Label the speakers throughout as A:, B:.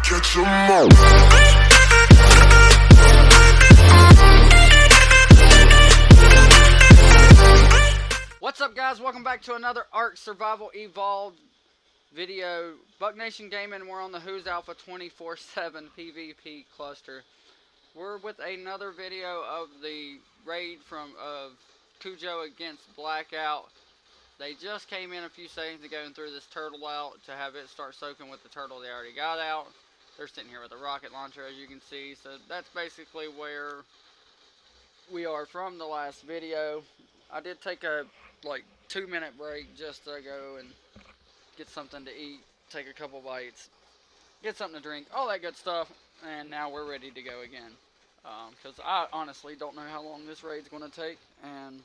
A: Catch 'em all.
B: What's up, guys? Welcome back to another Ark Survival Evolved video. Buck Nation Gaming, we're on the Who's Alpha 24/7 PvP cluster. We're with another video of the raid of Kujo against Blackout. They just came in a few seconds ago and threw this turtle out to have it start soaking with the turtle they already got out. They're sitting here with a rocket launcher, as you can see. So that's basically where we are from the last video. I did take a 2-minute break just to go and get something to eat, take a couple bites, get something to drink, all that good stuff, and now we're ready to go again. Because I honestly don't know how long this raid's going to take, and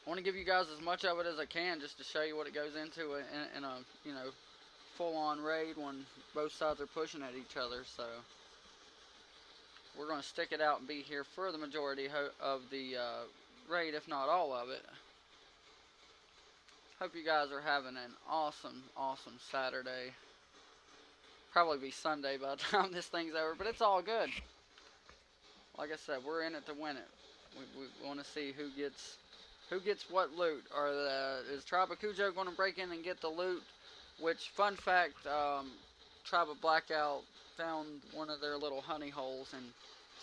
B: I want to give you guys as much of it as I can just to show you what it goes into in a full-on raid when both sides are pushing at each other. So we're going to stick it out and be here for the majority of the raid, if not all of it. Hope you guys are having an awesome Saturday. Probably be Sunday by the time this thing's over, but it's all good. Like I said, we're in it to win it. We want to see who gets what loot. Is Tribe of Kujo going to break in and get the loot? Which, fun fact, Tribe of Blackout found one of their little honey holes and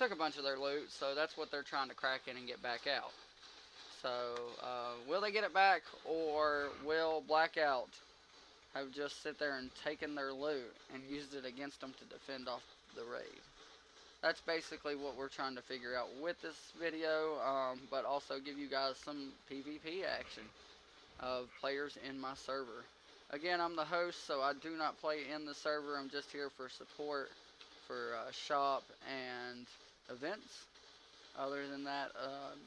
B: took a bunch of their loot, so that's what they're trying to crack in and get back out. So, will they get it back, or will Blackout have just sit there and taken their loot and used it against them to defend off the raid? That's basically what we're trying to figure out with this video, but also give you guys some PvP action of players in my server. Again, I'm the host, so I do not play in the server. I'm just here for support, for shop and events. Other than that,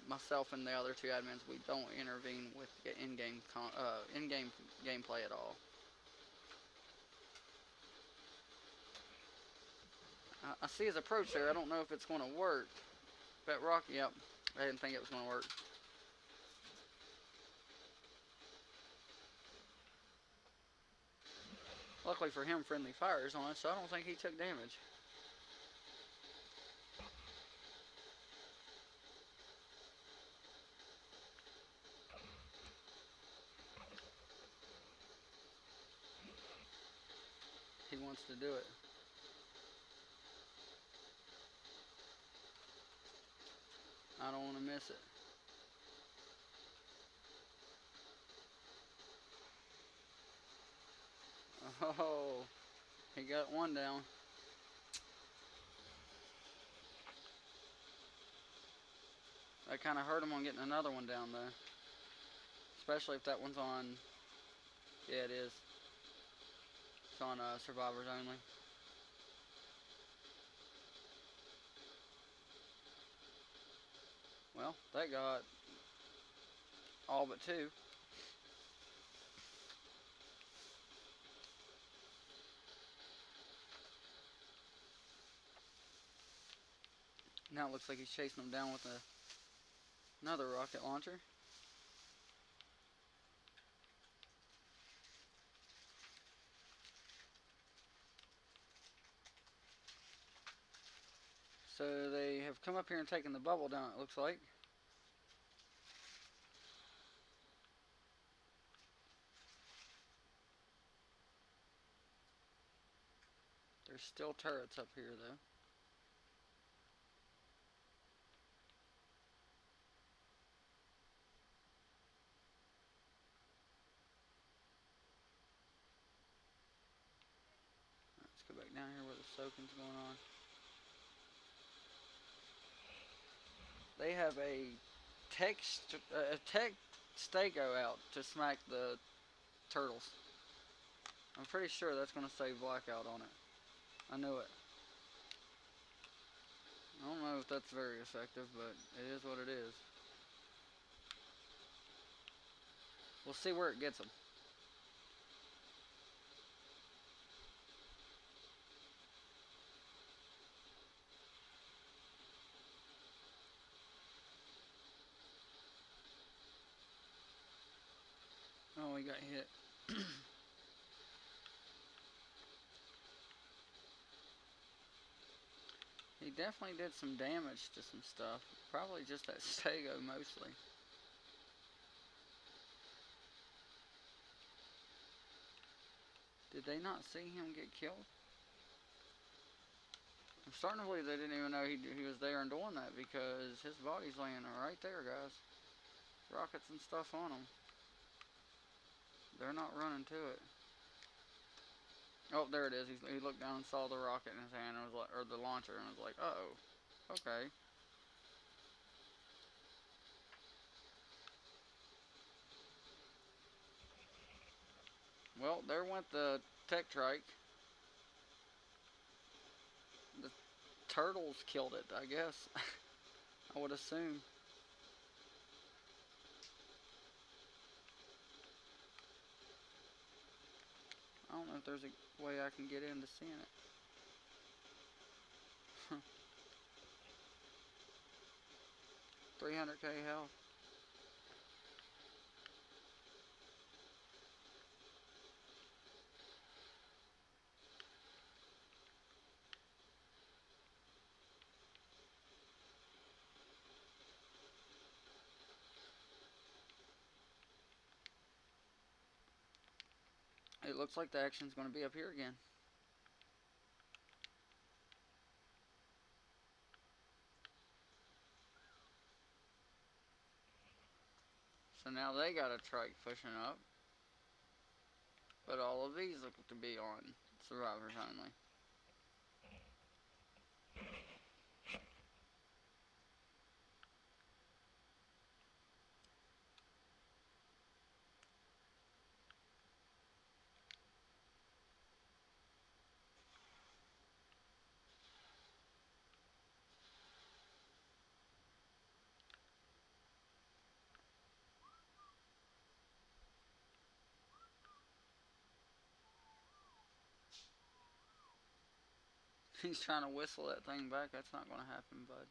B: myself and the other two admins, we don't intervene with in-game gameplay at all. I see his approach there. I don't know if it's going to work. Bet Rock, yep. I didn't think it was going to work. Luckily for him, friendly fire's on it, so I don't think he took damage. He wants to do it. I don't want to miss it. Oh, he got one down. That kind of hurt him on getting another one down, though. Especially if that one's on... Yeah, it is. It's on survivors only. Well, that got all but two. Now it looks like he's chasing them down with another rocket launcher. So they have come up here and taken the bubble down, it looks like. There's still turrets up here, though. Let's go back down here where the soaking's going on. They have a tech stego out to smack the turtles. I'm pretty sure that's going to say Blackout on it. I knew it. I don't know if that's very effective, but it is what it is. We'll see where it gets them. Oh, we got hit. definitely did some damage to some stuff. Probably just that Stego mostly. Did they not see him get killed? I'm starting to believe they didn't even know he was there and doing that because his body's laying right there, guys. Rockets and stuff on him. They're not running to it. Oh, there it is. He looked down and saw the rocket in his hand, and was like, or the launcher, and was like, "Uh-oh, okay." Well, there went the tech trike. The turtles killed it, I guess. I would assume. I don't know if there's a way I can get into seeing it. 300k health. It looks like the action's going to be up here again. So now they got a trike pushing up. But all of these look to be on survivors only. He's trying to whistle that thing back. That's not going to happen, bud.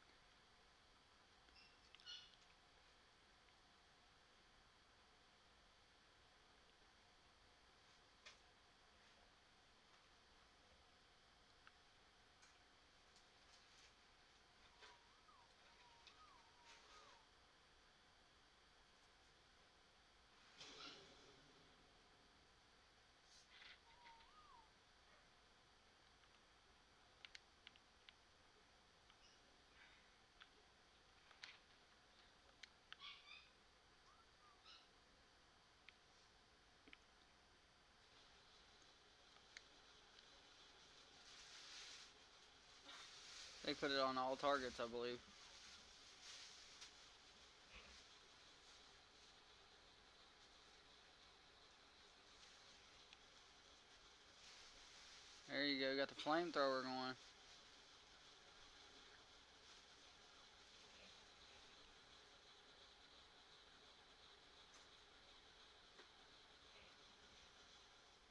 B: They put it on all targets, I believe. There you go. Got the flamethrower going.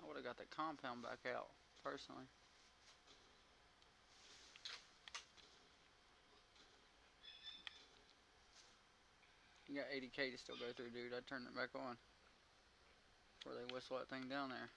B: I would have got the compound back out, personally. You got 80k to still go through, dude. I turned it back on before they whistle that thing down there.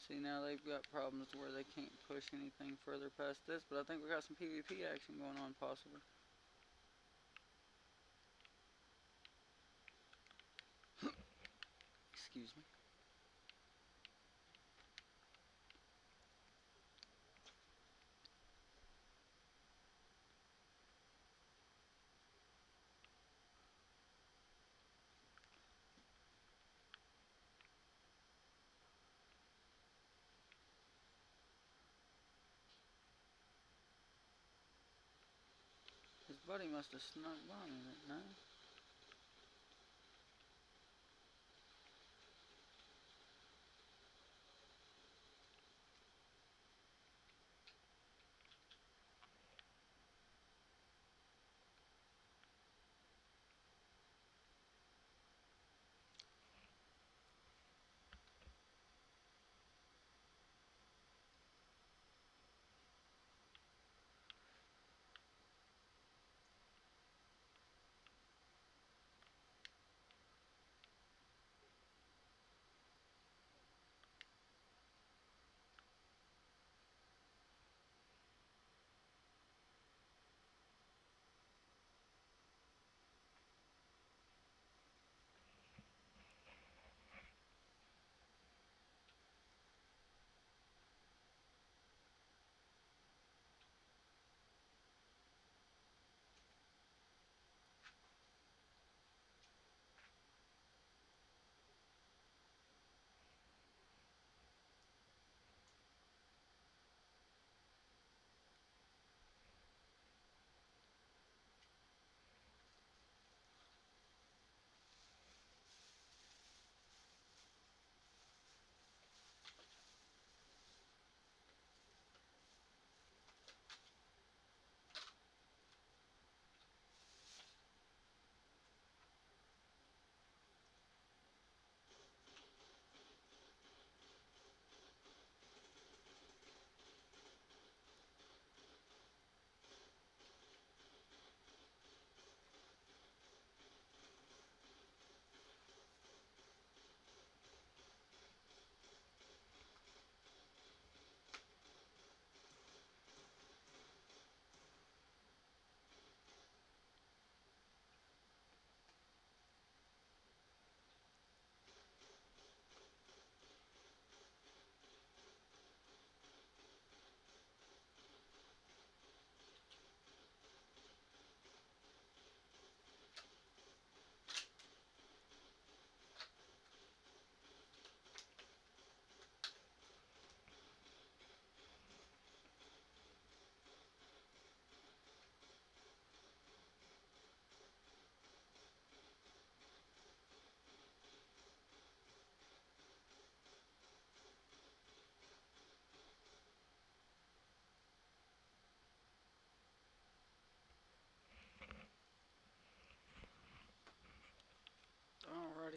B: See, now they've got problems where they can't push anything further past this, but I think we got some PvP action going on, possibly. Excuse me. His buddy must have snuck by me, no?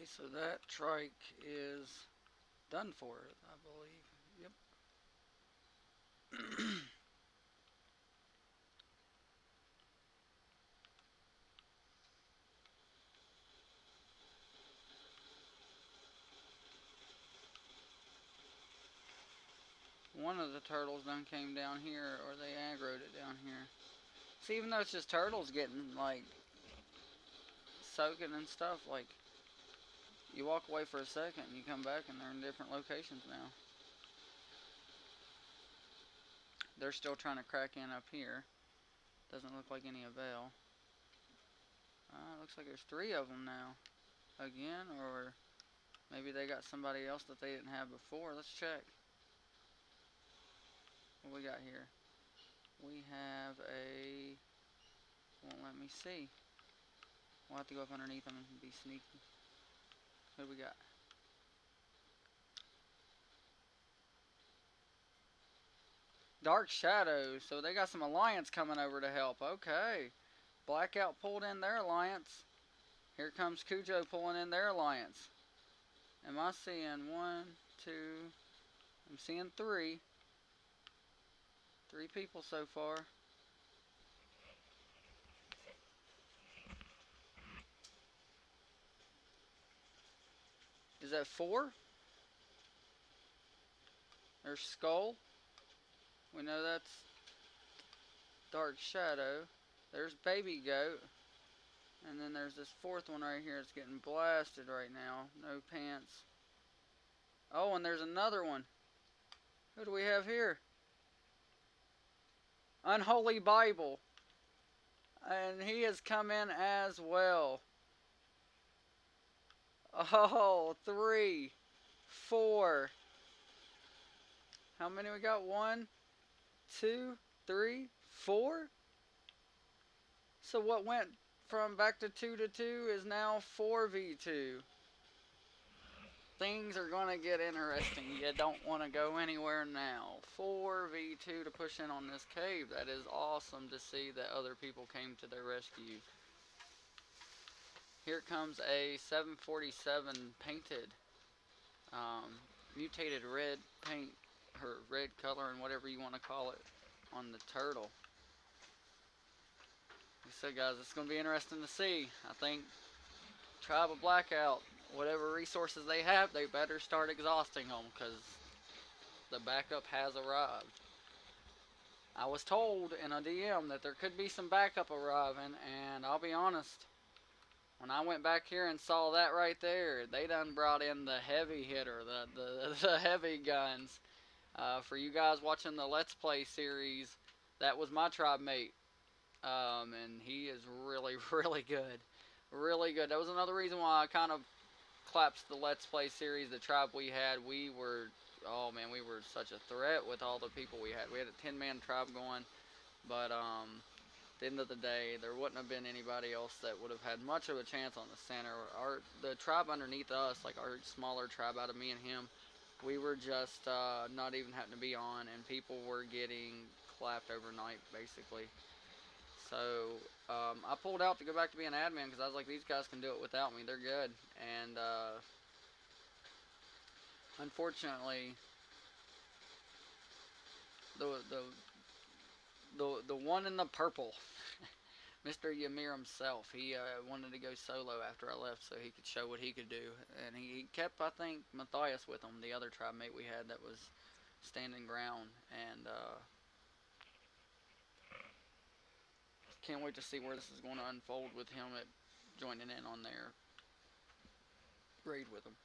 B: so that trike is done for, I believe. Yep. One of the turtles done came down here, or they aggroed it down here. See, even though it's just turtles getting, like, soaking and stuff, like, you walk away for a second and you come back and they're in different locations now. They're still trying to crack in up here. Doesn't look like any avail. Looks like there's 3 of them now. Again, or maybe they got somebody else that they didn't have before. Let's check. What we got here? We have a... Won't let me see. We'll have to go up underneath them and be sneaky. What do we got? Dark Shadows. So they got some alliance coming over to help. Okay. Blackout pulled in their alliance. Here comes Kujo pulling in their alliance. Am I seeing 1, 2... I'm seeing 3. 3 people so far. Is that 4? There's Skull. We know that's Dark Shadow. There's Baby Goat. And then there's this 4th one right here that's getting blasted right now. No pants. Oh, and there's another one. Who do we have here? Unholy Bible. And he has come in as well. Oh, 3, 4. How many we got? 1, 2, 3, 4. So what went from back to 2 to 2 is now 4v2. Things are going to get interesting. You don't want to go anywhere now. 4v2 to push in on this cave. That is awesome to see that other people came to their rescue. Here comes a 747 painted, mutated red paint, or red color, and whatever you want to call it, on the turtle. Like I said, guys, it's going to be interesting to see. I think Tribe of Blackout, whatever resources they have, they better start exhausting them, because the backup has arrived. I was told in a DM that there could be some backup arriving, and I'll be honest, when I went back here and saw that right there, they done brought in the heavy hitter, the heavy guns. For you guys watching the Let's Play series, that was my tribe mate. And he is really, really good. Really good. That was another reason why I kind of collapsed the Let's Play series. The tribe we had, we were, oh man, we were such a threat with all the people we had. We had a 10-man tribe going, but at the end of the day, there wouldn't have been anybody else that would have had much of a chance on the center. The tribe underneath us, like our smaller tribe out of me and him, we were just not even having to be on, and people were getting clapped overnight, basically. So I pulled out to go back to being admin because I was like, these guys can do it without me. They're good. And unfortunately, the one in the purple, Mr. Ymir himself, he wanted to go solo after I left so he could show what he could do. And he kept, I think, Matthias with him, the other tribe mate we had that was standing ground. And can't wait to see where this is going to unfold with him joining in on their raid with them.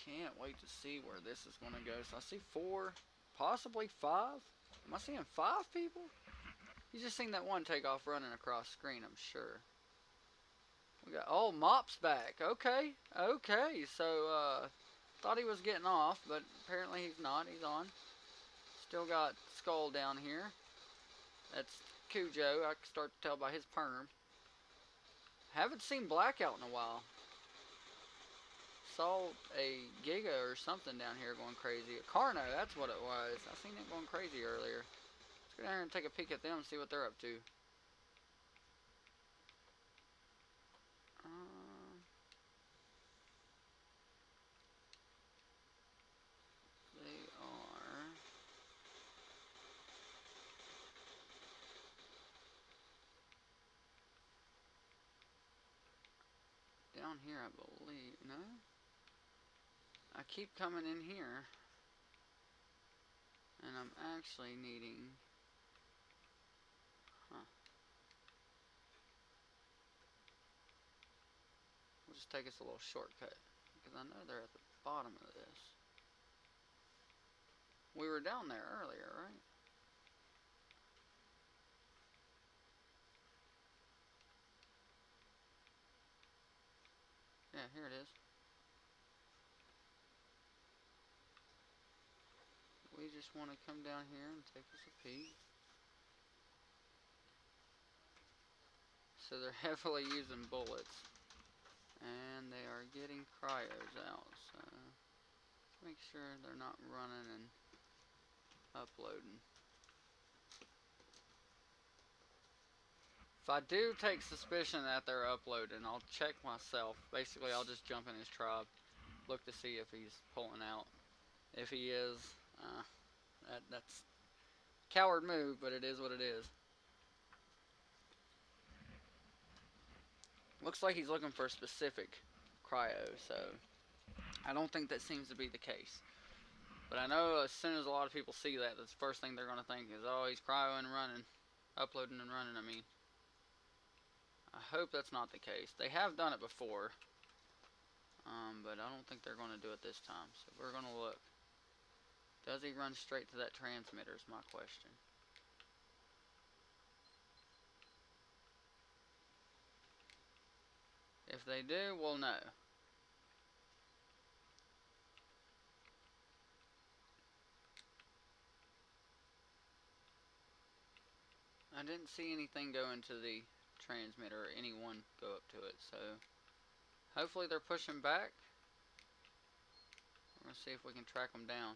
B: Can't wait to see where this is going to go. So I see 4, possibly 5. Am I seeing 5 people? You just seen that one take off running across screen, I'm sure. We got, oh, Mop's back. Okay, okay. So, thought he was getting off, but apparently he's not. He's on. Still got Skull down here. That's Kujo. I can start to tell by his perm. Haven't seen Blackout in a while. Saw a Giga or something down here going crazy. A Carno, that's what it was. I seen it going crazy earlier. go down here and take a peek at them and see what they're up to. They are down here, I believe. No? I keep coming in here. And I'm actually needing... Huh. We'll just take us a little shortcut. Because I know they're at the bottom of this. We were down there earlier, right? Yeah, here it is. We just want to come down here and take us a peek. So they're heavily using bullets. And they are getting cryos out. So let's make sure they're not running and uploading. If I do take suspicion that they're uploading, I'll check myself. Basically, I'll just jump in his tribe, look to see if he's pulling out. If he is, that's coward move, but it is what it is. Looks like he's looking for a specific cryo, so I don't think that seems to be the case. But I know as soon as a lot of people see that, that's the first thing they're going to think is, oh, he's cryoing and running, uploading and running, I mean. I hope that's not the case. They have done it before, but I don't think they're going to do it this time. So we're going to look. Does he run straight to that transmitter is my question. If they do, we'll know. I didn't see anything go into the transmitter or anyone go up to it, so hopefully they're pushing back. We're going to see if we can track them down.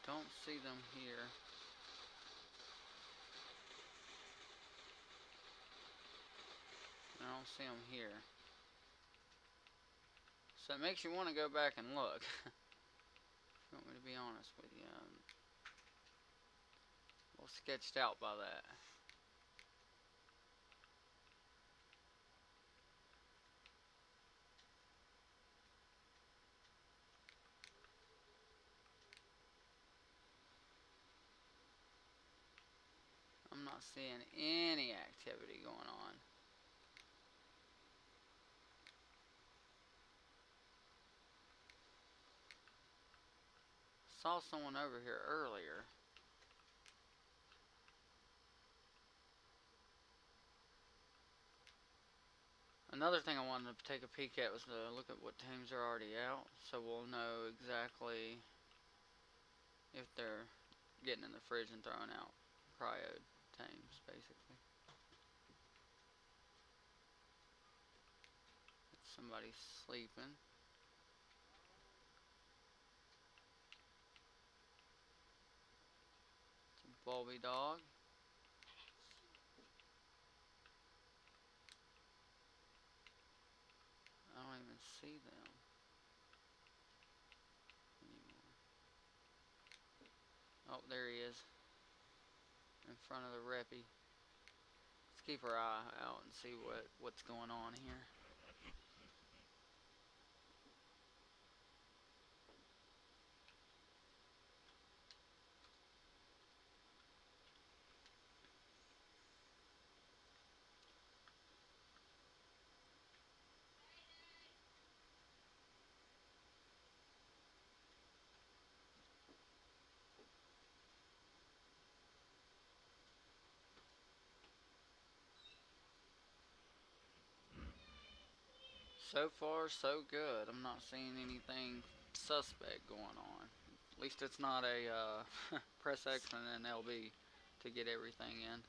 B: Don't see them here. I don't see them here. So it makes you want to go back and look. If you want me to be honest with you. I'm a little sketched out by that. I'm not seeing any activity going on. Saw someone over here earlier. Another thing I wanted to take a peek at was to look at what teams are already out, so we'll know exactly if they're getting in the fridge and throwing out cryo teams, basically. Somebody's sleeping. It's a Bulby dog. I don't even see them anymore. Oh, there he is. In front of the reppy. Let's keep our eye out and see what's going on here. So far, so good. I'm not seeing anything suspect going on. At least it's not a press X and an LB to get everything in.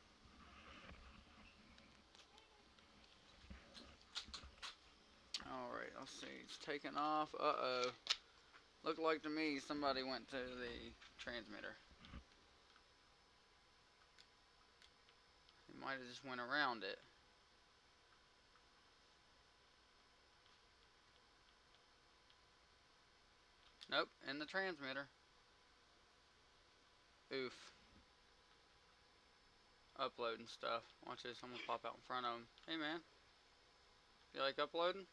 B: Alright, let's see. It's taking off. Uh-oh. Looked like to me somebody went to the transmitter. He might have just went around it. Nope, in the transmitter. Oof. Uploading stuff. Watch this, I'm gonna pop out in front of him. Hey man, you like uploading?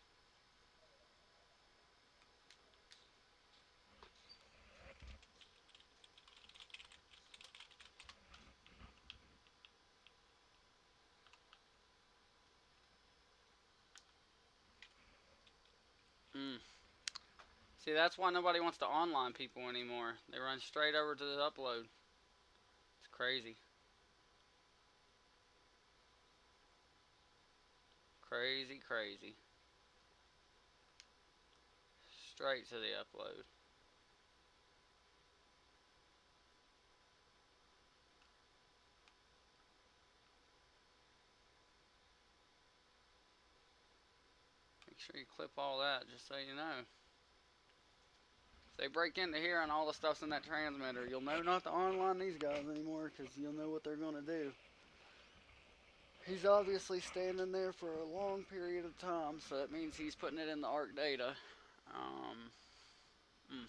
B: Mm. See, that's why nobody wants to online people anymore. They run straight over to the upload. It's crazy. Crazy, crazy. Straight to the upload. Make sure you clip all that just so you know. If they break into here and all the stuff's in that transmitter, you'll know not to online these guys anymore because you'll know what they're going to do. He's obviously standing there for a long period of time, so that means he's putting it in the ARC data. Mm.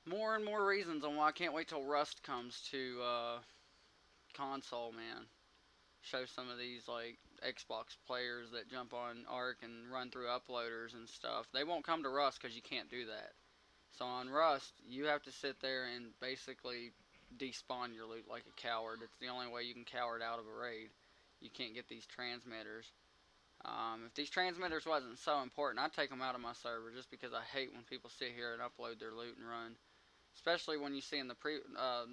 B: More and more reasons on why I can't wait till Rust comes to console, man. Show some of these like Xbox players that jump on ARC and run through uploaders and stuff. They won't come to Rust because you can't do that. So on Rust, you have to sit there and basically despawn your loot like a coward. It's the only way you can coward out of a raid. You can't get these transmitters. If these transmitters wasn't so important, I'd take them out of my server just because I hate when people sit here and upload their loot and run. Especially when you see in the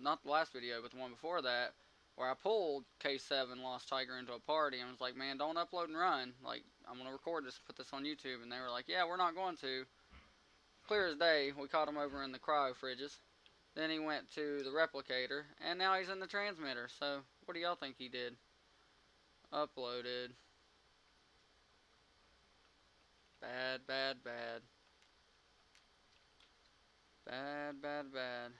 B: not the last video, but the one before that, where I pulled K7 Lost Tiger into a party and was like, man, don't upload and run. Like, I'm going to record this, put this on YouTube. And they were like, yeah, we're not going to. Clear as day, we caught him over in the cryo fridges. Then he went to the replicator, and now he's in the transmitter. So, what do y'all think he did? Uploaded. Bad, bad, bad. Bad, bad, bad.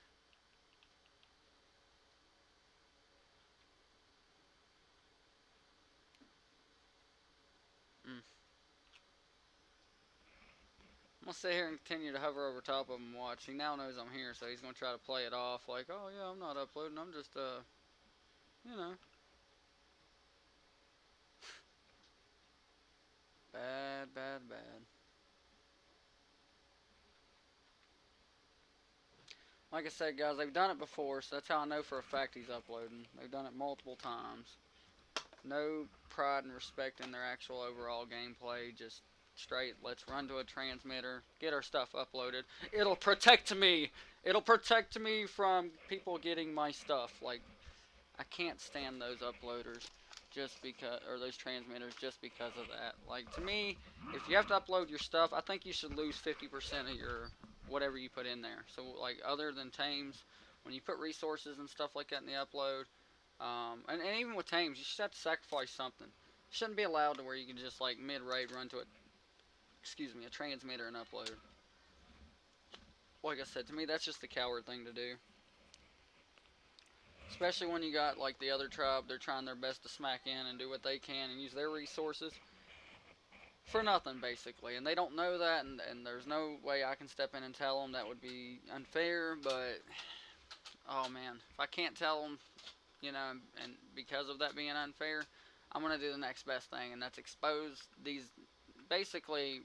B: Mm. I'm going to sit here and continue to hover over top of him and watch. He now knows I'm here, so he's going to try to play it off like, oh yeah, I'm not uploading, I'm just, you know. Bad, bad, bad. Like I said, guys, they've done it before, so that's how I know for a fact he's uploading. They've done it multiple times. No pride and respect in their actual overall gameplay, just straight, let's run to a transmitter, get our stuff uploaded. It'll protect me! It'll protect me from people getting my stuff. Like, I can't stand those uploaders just because, or those transmitters just because of that. Like, to me, if you have to upload your stuff, I think you should lose 50% of your whatever you put in there. So, like, other than tames, when you put resources and stuff like that in the upload, and even with tames, you should have to sacrifice something. You shouldn't be allowed to where you can just, like, mid-raid run to a transmitter and upload. Like I said, to me, that's just the coward thing to do. Especially when you got like the other tribe, they're trying their best to smack in and do what they can and use their resources for nothing basically. And they don't know that, and there's no way I can step in and tell them. That would be unfair, but oh man, if I can't tell them, you know, and because of that being unfair, I'm going to do the next best thing, and that's expose these basically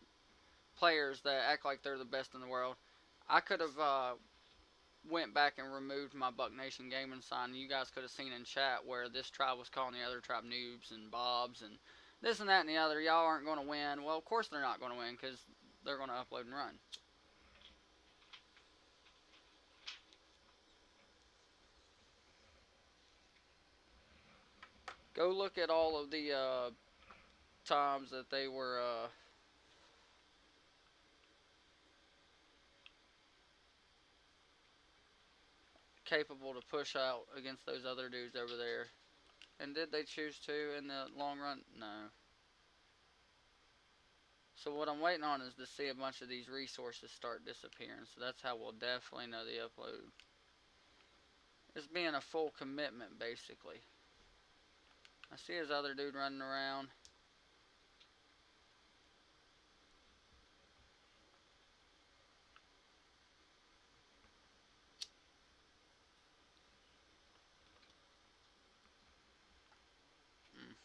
B: players that act like they're the best in the world. I could have went back and removed my Buck Nation gaming sign. You guys could have seen in chat where this tribe was calling the other tribe noobs and bobs and this and that and the other. Y'all aren't going to win. Well, of course they're not going to win because they're going to upload and run. Go look at all of the times that they were capable to push out against those other dudes over there. And did they choose to in the long run? No. So what I'm waiting on is to see a bunch of these resources start disappearing. So that's how we'll definitely know the upload. It's being a full commitment, basically. I see his other dude running around. Mm.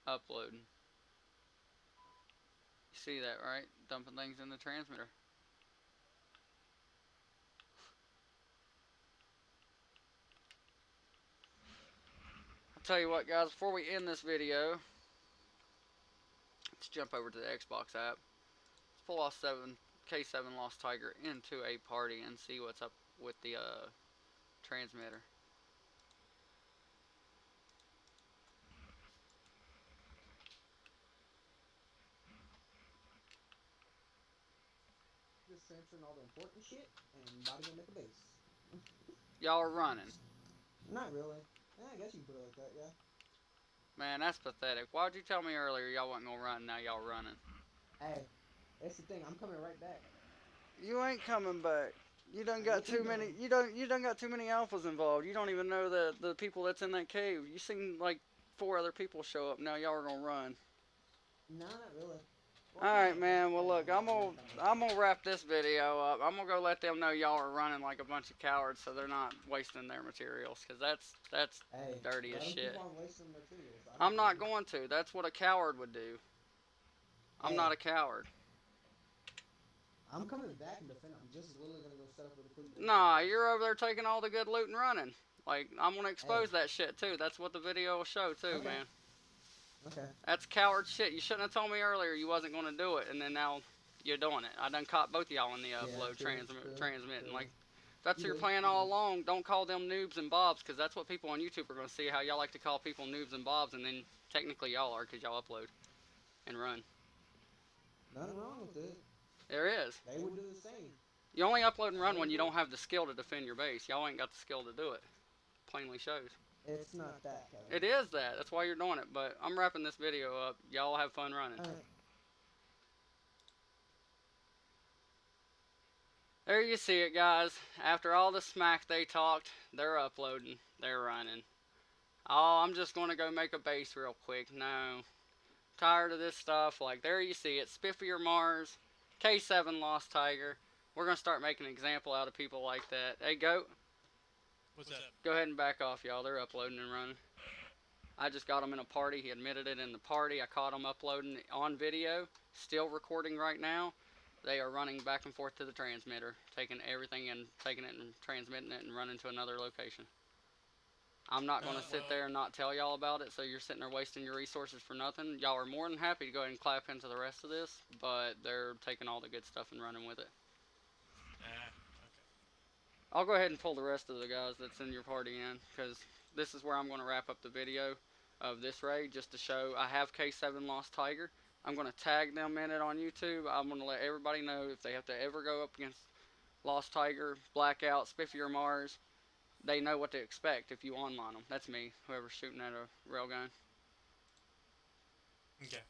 B: Uploading. You see that, right? Dumping things in the transmitter. I'll tell you what, guys, before we end this video, let's jump over to the Xbox app. Let's pull off K7 Lost Tiger into a party and see what's up with the transmitter.
A: Just censoring all the important shit and about to go make a base.
B: Y'all are running.
A: Not really. Yeah, I guess you can put it like that, yeah.
B: Man, that's pathetic. Why'd you tell me earlier y'all wasn't gonna run? Now y'all running.
A: Hey, that's the thing. I'm coming right back.
B: You ain't coming back. You done got
A: Yes, I'm
B: too many.
A: going.
B: You done got too many alphas involved. You don't even know the people that's in that cave. You seen like 4 other people show up. Now y'all are gonna run.
A: No, not really. Well,
B: All
A: kind
B: right,
A: of.
B: man. Well, look,
A: Kind of.
B: I'm gonna wrap this video up. I'm gonna go let them know y'all are running like a bunch of cowards, so they're not wasting their materials, cause that's
A: Hey,
B: dirty
A: let
B: as
A: them
B: shit.
A: keep on wasting materials.
B: I'm not going to. That's what a coward would do. I'm
A: Hey,
B: not a coward.
A: I'm coming back and defend. I'm just literally gonna go set up a complete base.
B: Nah, you're over there taking all the good loot and running. Like, I'm gonna
A: Hey.
B: expose that shit too. That's what the video will show too,
A: Okay.
B: man.
A: Okay.
B: That's coward shit. You shouldn't have told me earlier you wasn't gonna do it, and then now you're doing it. I done caught both of y'all in the upload transmitting. Like, that's your plan all along. Don't call them noobs and bobs, because that's what people on YouTube are gonna see. How y'all like to call people noobs and bobs, and then technically y'all are, because y'all upload and run.
A: Nothing wrong with it.
B: There is.
A: They would do the same.
B: You only upload and run when you don't have the skill to defend your base. Y'all ain't got the skill to do it. Plainly shows.
A: It's not that, Kevin.
B: It is that. That's why you're doing it. But I'm wrapping this video up. Y'all have fun running.
A: All right.
B: There you see it, guys. After all the smack they talked, they're uploading. They're running. Oh, I'm just going to go make a base real quick. No. Tired of this stuff. Like, there you see it. Spiffier Mars. K7 Lost Tiger. We're going to start making an example out of people like that. Hey, Goat.
C: What's up?
B: Go ahead and back off, y'all. They're uploading and running. I just got him in a party. He admitted it in the party. I caught him uploading on video. Still recording right now. They are running back and forth to the transmitter, taking everything and taking it and transmitting it and running to another location. I'm not going to sit there and not tell y'all about it, so you're sitting there wasting your resources for nothing. Y'all are more than happy to go ahead and clap into the rest of this, but they're taking all the good stuff and running with it.
C: Okay.
B: I'll go ahead and pull the rest of the guys that's in your party in, because this is where I'm going to wrap up the video of this raid, just to show I have K7 Lost Tiger. I'm going to tag them in it on YouTube. I'm going to let everybody know if they have to ever go up against Lost Tiger, Blackout, Spiffier Mars, they know what to expect if you online them. That's me, whoever's shooting at a railgun.
C: Okay.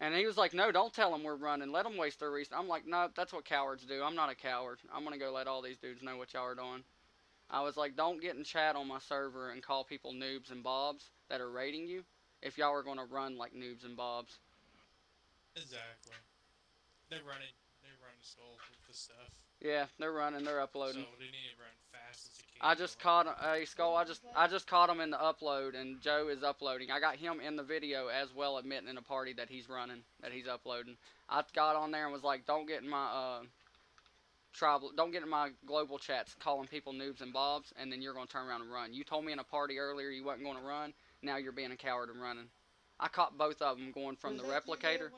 B: And he was like, no, don't tell them we're running. Let them waste their reason. I'm like, no, that's what cowards do. I'm not a coward. I'm going to go let all these dudes know what y'all are doing. I was like, don't get in chat on my server and call people noobs and bobs that are raiding you if y'all are going to run like noobs and bobs.
C: Exactly. They're running skulls with the stuff.
B: Yeah, they're running. They're uploading.
C: So they need to run fast as you can.
B: I just caught a skull. I just caught him in the upload, and Joe is uploading. I got him in the video as well, admitting in a party that he's running, that he's uploading. I got on there and was like, don't get in my tribal, don't get in my global chats calling people noobs and bobs, and then you're gonna turn around and run. You told me in a party earlier you wasn't gonna run. Now you're being a coward and running. I caught both of them going from the replicator.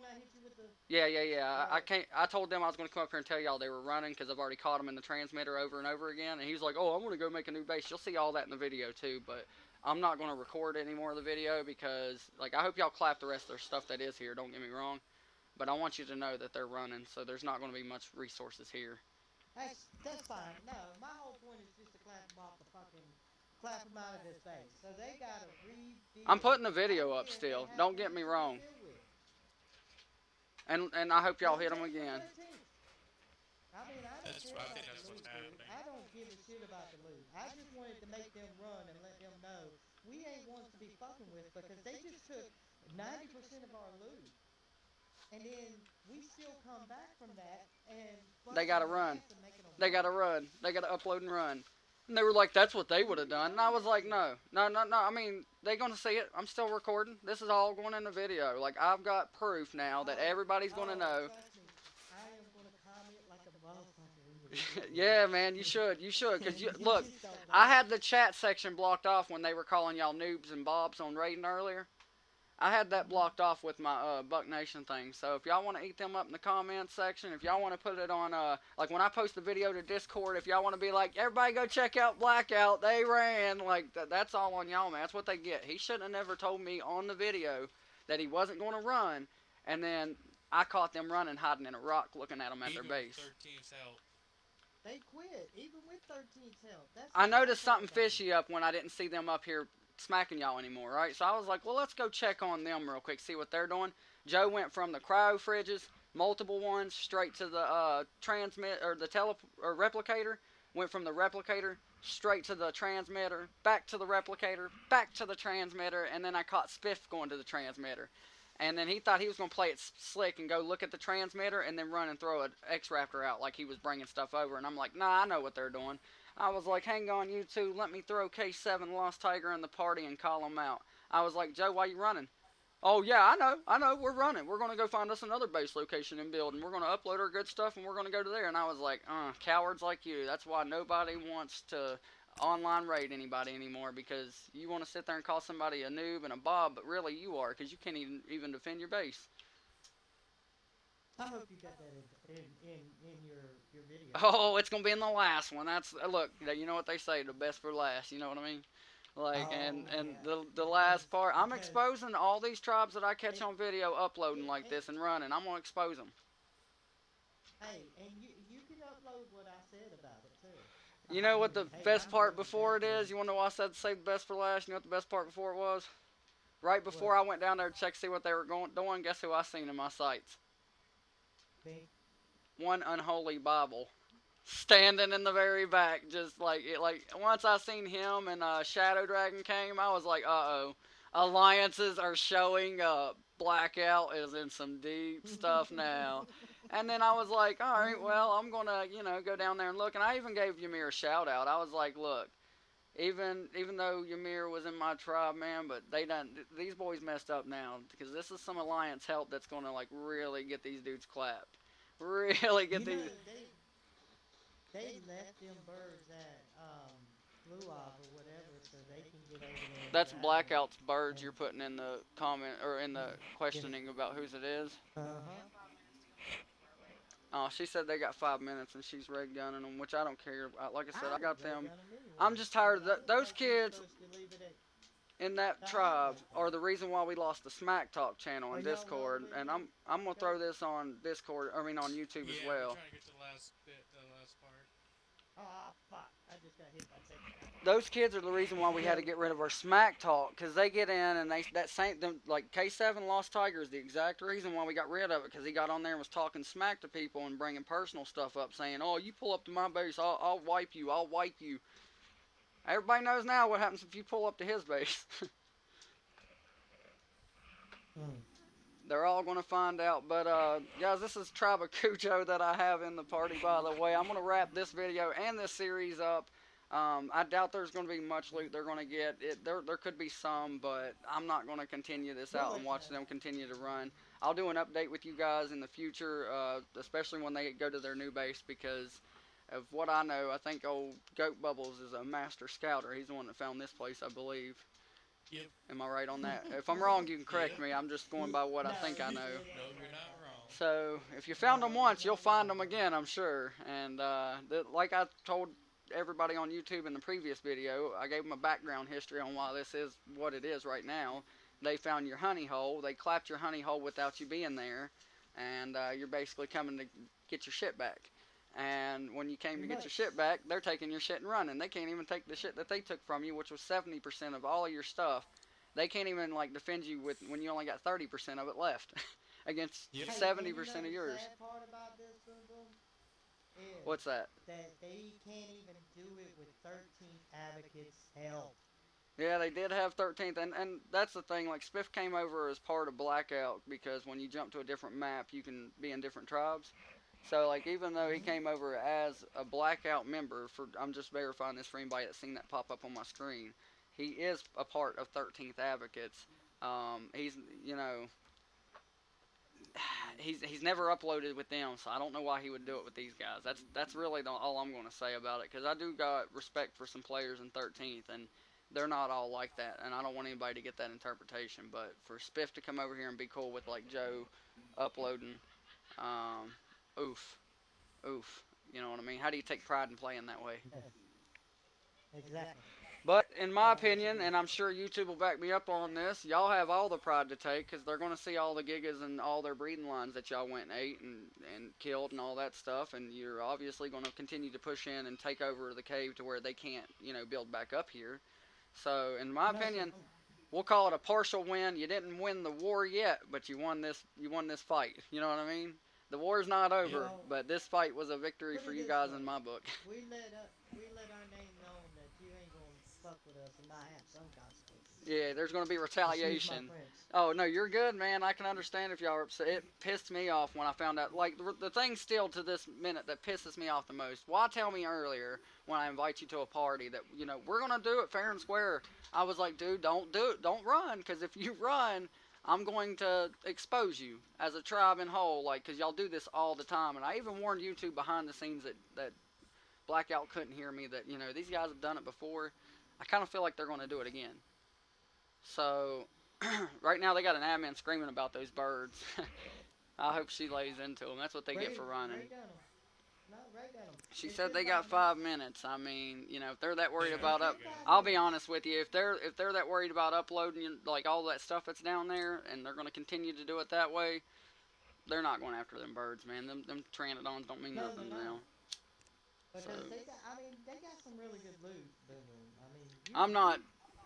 B: Yeah. I told them I was going to come up here and tell y'all they were running because I've already caught them in the transmitter over and over again. And he was like, oh, I'm going to go make a new base. You'll see all that in the video too. But I'm not going to record any more of the video because, like, I hope y'all clap the rest of their stuff that is here. Don't get me wrong. But I want you to know that they're running. So there's not going to be much resources here.
D: That's fine. No, my whole point is just to clap them off the fucking, clap them out of his face. So they got to
B: I'm
D: rebuild.
B: putting the
D: I
B: video
D: don't
B: up
D: care if they
B: still.
D: have
B: Don't
D: to
B: get me
D: to
B: wrong.
D: rebuild with.
B: And I hope y'all
D: Don't
B: hit them
D: take from
B: again.
D: their teams. I mean, I don't
C: That's.
D: care
C: I think
D: about the
C: that's what's
D: loot, dude.
C: happening.
D: I don't give a shit about the loot. I just wanted to make them run and let them know we ain't ones to be fucking with because they just took 90% of our loot. And then we still come back from that and
B: They
D: busting
B: gotta
D: their
B: run.
D: ass and making them
B: They gotta
D: run.
B: run. They gotta upload and run. And they were like, that's what they would
D: You
B: have
D: ain't
B: done. And
D: told
B: I
D: me
B: was
D: that
B: like,
D: shit.
B: no. No, no, no. I mean, they gonna see it. I'm still recording. This is all going in the video. Like, I've got proof now that
D: Oh,
B: everybody's gonna
D: oh,
B: know.
D: trust me. I am gonna comment like a motherfucker in your video,
B: Yeah,
D: dude.
B: man, you should. You should. Because,
D: You
B: look,
D: just don't
B: I
D: know.
B: had the chat section blocked off when they were calling y'all noobs and bobs on raiding earlier. I had that
D: Mm-hmm.
B: blocked off with my Buck Nation thing. So if y'all want to eat them up in the comments section, if y'all want to put it on, like when I post the video to Discord, if y'all want to be like, everybody go check out Blackout, they ran, like that's all on y'all, man. That's what they get. He shouldn't have never told me on the video that he wasn't going to run, and then I caught them running, hiding in a rock, looking at them at their
C: Even with
B: base.
C: 13's help.
D: They quit, even with 13's help. That's
B: I
D: the sad
B: noticed
D: part
B: something
D: about it.
B: fishy up when I didn't see them up here smacking y'all anymore, right? So I was like, well, let's go check on them real quick, see what they're doing. Joe went from the cryo fridges, multiple ones, straight to the transmit or the tele or replicator. Went from the replicator straight to the transmitter, back to the replicator, back to the transmitter, and then I caught Spiff going to the transmitter. And then he thought he was going to play it slick and go look at the transmitter and then run and throw an X Raptor out like he was bringing stuff over. And I'm like, nah, I know what they're doing. I was like, hang on, you two, let me throw K7 Lost Tiger in the party and call him out. I was like, Joe, why you running? Oh, yeah, I know, we're running. We're going to go find us another base location and build, and we're going to upload our good stuff, and we're going to go to there. And I was like, cowards like you. That's why nobody wants to online raid anybody anymore, because you want to sit there and call somebody a noob and a bob, but really you are, because you can't even defend your base.
D: I hope you got that in your video.
B: Oh, it's gonna be in the last one. That's look. You know what they say, the best for last. You know what I mean? Like, and
D: Oh
B: and
D: yeah,
B: the last
D: because
B: part, I'm
D: because
B: exposing all these tribes that I catch
D: and
B: on video uploading
D: yeah
B: like this and running. I'm gonna expose them.
D: hey, and you can upload what I said about it too.
B: You know
D: I
B: what the
D: mean, hey,
B: best
D: I'm
B: part
D: good with
B: before
D: that,
B: it is?
D: dude.
B: You wanna know why I said save the best for last? You know what the best part before it was? Right before
D: What?
B: I went down there to check see what they were doing, guess who I seen in my sights?
D: Me?
B: One unholy Bible. Standing in the very back, just like it. Like once I seen him and Shadow Dragon came, I was like, uh oh, alliances are showing up. Blackout is in some deep stuff now. And then I was like, all right, well, I'm gonna, go down there and look. And I even gave Ymir a shout out. I was like, look, even though Ymir was in my tribe, man, but they done these boys messed up now because this is some alliance help that's gonna like really get these dudes clapped, really get
D: You
B: these.
D: know they left them birds at Blue Off or whatever so they can get over there and
B: That's
D: grab them
B: Blackout's birds
D: and
B: you're putting in the comment or in the
D: get it.
B: questioning about whose it is.
D: Uh huh.
B: Oh, she said they got 5 minutes and she's red gunning them, which I don't care. Like I said,
D: I
B: I
D: would
B: got
D: ray
B: them.
D: gun them
B: I'm
D: anyway,
B: just tired
D: but
B: of
D: I don't
B: those
D: think you're
B: kids
D: supposed to leave it at
B: in that
D: the house
B: tribe
D: like
B: are
D: that.
B: the reason why we lost the Smack Talk channel
D: Are
B: on
D: y'all
B: Discord,
D: rolling
B: and
D: yet?
B: I'm gonna throw
D: Go.
B: this on Discord. I mean on YouTube as
C: Yeah, we're
B: well.
C: trying to get to the last bit, the last part.
D: Ah, fuck! I just got hit by second guy.
B: Those kids are the reason why we had to
D: So
B: get rid of our Smack Talk because they get in and they that same them like K7 Lost Tiger is the exact reason why we got rid of it because he got on there and was talking smack to people and bringing personal stuff up, saying, "Oh, you pull up to my base, I'll wipe you, I'll wipe you." Everybody knows now what happens if you pull up to his base.
D: mm,
B: They're all going to find out. But, guys, this is Tribe of Kujo that I have in the party, by the way. I'm going to wrap this video and this series up. I doubt there's going to be much loot they're going to get. There could be some, but I'm not going to continue this
D: we'll
B: out and
D: let you
B: watch
D: know.
B: them continue to run. I'll do an update with you guys in the future, especially when they go to their new base, because of what I know, I think old Goat Bubbles is a master scouter. He's the one that found this place, I believe.
C: Yep.
B: Am I right on that? If I'm wrong, you can correct
C: Yep.
B: me. I'm just going by what I
D: No,
B: think I
D: you
B: know.
D: said
C: No,
D: that
C: you're
D: right
C: not
D: about
C: wrong.
D: that.
B: So if you found them
D: No, you're
B: once, you'll
D: not
B: find
D: wrong,
B: them
D: buddy.
B: again, I'm sure. And like I told everybody on YouTube in the previous video, I gave them a background history on why this is what it is right now. They found your honey hole. They clapped your honey hole without you being there, and you're basically coming to get your shit back. And when you came to get your
D: Nice.
B: shit back, they're taking your shit and running. They can't even take the shit that they took from you, which was 70% of all of your stuff. They can't even like defend you with when you only got 30% of it left against
C: Yep.
D: Hey, and you know
B: 70% of
D: the
B: yours.
D: sad part about this, Boom Boom, is
B: What's that?
D: that they can't even do it with 13th Advocates' help.
B: Yeah, they did have 13th, and that's the thing. Like Spiff came over as part of Blackout because when you jump to a different map, you can be in different tribes. So like even though he
D: Mm-hmm.
B: came over as a Blackout member, for I'm just verifying this for anybody that's seen that pop up on my screen, he is a part of 13th Advocates. He's you know he's never uploaded with them, so I don't know why he would do it with these guys. That's really all I'm going to say about it, because I do got respect for some players in 13th, and they're not all like that, and I don't want anybody to get that interpretation. But for Spiff to come over here and be cool with like Joe uploading, um, oof, oof, you know what I mean? How do you take pride in playing that way?
D: Exactly.
B: But in my
D: I
B: opinion,
D: disagree.
B: and I'm sure YouTube will back me up on this, y'all have all the pride to take because they're going to see all the gigas and all their breeding lines that y'all went and ate and killed and all that stuff, and you're obviously going to continue to push in and take over the cave to where they can't, build back up here. So, in my
D: No, see,
B: opinion, we'll call it a partial win. You didn't win the war yet, but you won this. You won this fight. You know what I mean? The war's not
C: Yep.
B: over,
D: well,
B: but this fight was a victory
D: put
B: for
D: it
B: you
D: this
B: guys in
D: way:
B: my book.
D: we let our name known that you ain't gonna fuck with us and not have some consequences.
B: Yeah, there's going to be
D: Excuse my
B: retaliation.
D: French.
B: Oh no, you're good, man. I can understand if y'all are upset. It pissed me off when I found out. Like the thing still to this minute that pisses me off the most. Why tell me earlier when I invite you to a party that we're gonna do it fair and square? I was like, dude, don't do it. Don't run, because if you run, I'm going to expose you as a tribe in whole. Like, because y'all do this all the time, and I even warned you two behind the scenes that Blackout couldn't hear me. That these guys have done it before. I kind of feel like they're going to do it again. So, right now they got an admin screaming about those birds. I hope she lays into them. That's what they get for running.
D: Ray Dunham. No, Ray Dunham.
B: She
D: It's
B: said
D: been
B: they got
D: 5 minutes.
B: 5 minutes. I mean, if they're that worried
C: Yeah,
B: about
D: It's
C: there
B: up,
C: you
D: been
C: go.
D: 5
B: I'll be
D: minutes.
B: honest with you. If they're that worried about uploading like all that stuff that's down there, and they're going to continue to do it that way, they're not going after them birds, man. Them pteranodons don't mean
D: No, they're
B: nothing
D: not.
B: now. So
D: Because they got, I mean, they got some really good loot. Boom, boom. I mean,
B: I'm not.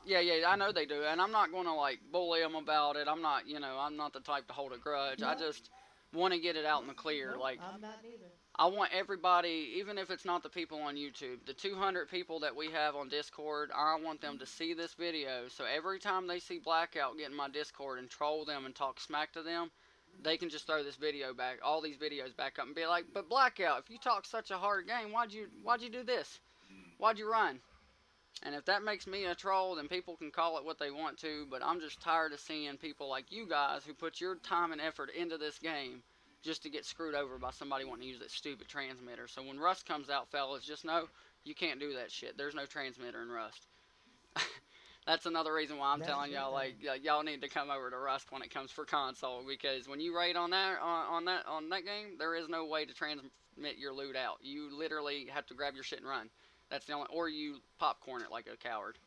B: Yeah, yeah, I know they do, and I'm not going to like bully them about it. I'm not, I'm not the type to hold a grudge. I
D: no,
B: just want to get it out in the clear.
D: nope,
B: Like,
D: I'm not neither.
B: I want everybody, even if it's not the people on YouTube, the 200 people that we have on Discord, I want them to see this video. So every time they see Blackout get in my Discord and troll them and talk smack to them, they can just throw this video back, all these videos back up, and be like, "But Blackout, if you talk such a hard game, why'd you do this? Why'd you run?" And if that makes me a troll, then people can call it what they want to, but I'm just tired of seeing people like you guys who put your time and effort into this game just to get screwed over by somebody wanting to use that stupid transmitter. So when Rust comes out, fellas, just know you can't do that shit. There's no transmitter in Rust. That's another reason why I'm
D: That's
B: telling
D: true,
B: y'all,
D: though.
B: like, y'all need to come over to Rust when it comes for console, because when you raid on that game, there is no way to transmit your loot out. You literally have to grab your shit and run. That's the only, or you popcorn it like a coward.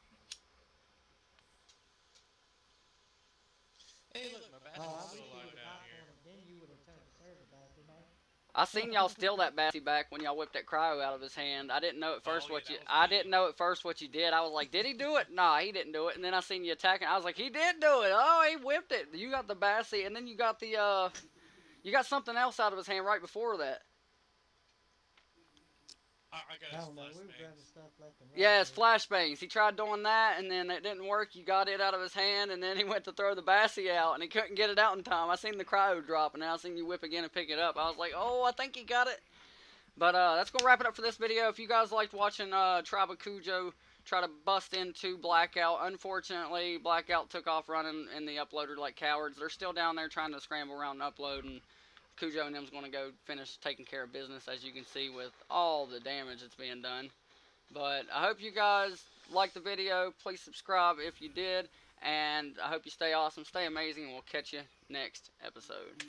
C: Hey, look, my
D: Oh,
C: basket's
D: I
C: still
D: wish you
C: alive
D: would have
C: down here.
D: popcorned it. Then you would have turned the server back, you know?
B: I seen y'all steal that Bassy back when y'all whipped that cryo out of his hand. I didn't know at first
C: Oh, yeah,
B: what you.
C: that was
B: I
C: me.
B: didn't know at first what you did. I was like, did he do it? Nah, he didn't do it. And then I seen you attacking. I was like, he did do it. Oh, he whipped it. You got the Bassy, and then you got the you got something else out of his hand right before that.
C: I got
D: I
C: his
D: don't know.
C: flash
D: We were
C: bangs.
D: grabbing stuff left and right.
B: Yeah, it's
D: There.
B: flashbangs. He tried doing that, and then it didn't work. You got it out of his hand, and then he went to throw the Bassy out, and he couldn't get it out in time. I seen the cryo drop, and then I seen you whip again and pick it up. I was like, oh, I think he got it. But that's gonna wrap it up for this video. If you guys liked watching Tribe of Kujo try to bust into Blackout, unfortunately Blackout took off running in the uploader like cowards. They're still down there trying to scramble around and upload, and Kujo and them's gonna go finish taking care of business, as you can see with all the damage that's being done. But I hope you guys liked the video. Please subscribe if you did, and I hope you stay awesome, stay amazing, and we'll catch you next episode.